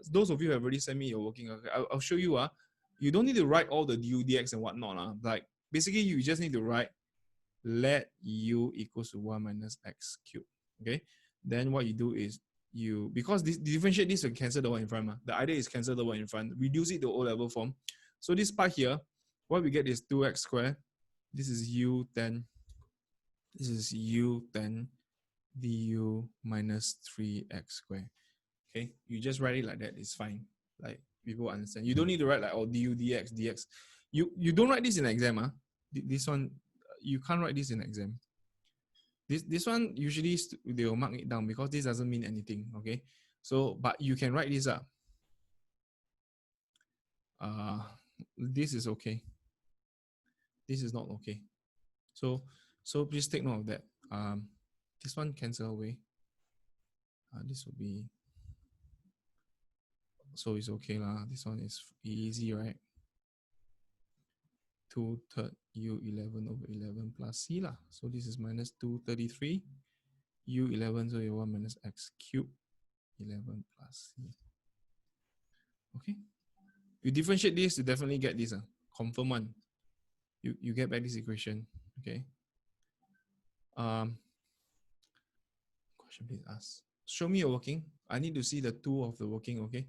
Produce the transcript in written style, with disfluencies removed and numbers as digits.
those of you who have already sent me your working, okay, I'll show you. You don't need to write all the du dx and whatnot. Like basically, you just need to write let u equals to 1 minus x cubed. Okay. Then what you do is because this differentiate this to cancel the one in front. The idea is cancel the one in front, reduce it to O level form. So this part here, what we get is 2x squared. This is u10. This is u10 du minus 3x squared. Okay, you just write it like that. It's fine. Like people understand. You don't need to write like du dx. You don't write this in exam. This one you can't write this in exam. This one usually they will mark it down because this doesn't mean anything. Okay, so but you can write this up. This is okay. This is not okay. So please take note of that. This one cancel away. This will be, so it's okay lah. This one is easy, right? 2/3 u11 over 11 plus c lah. So this is minus 233 u11, so you 1 minus x cubed 11 plus c. Okay, you differentiate this, you definitely get this. Confirm one. You get back this equation. Okay. Question please ask. Show me your working. I need to see the two of the working. Okay.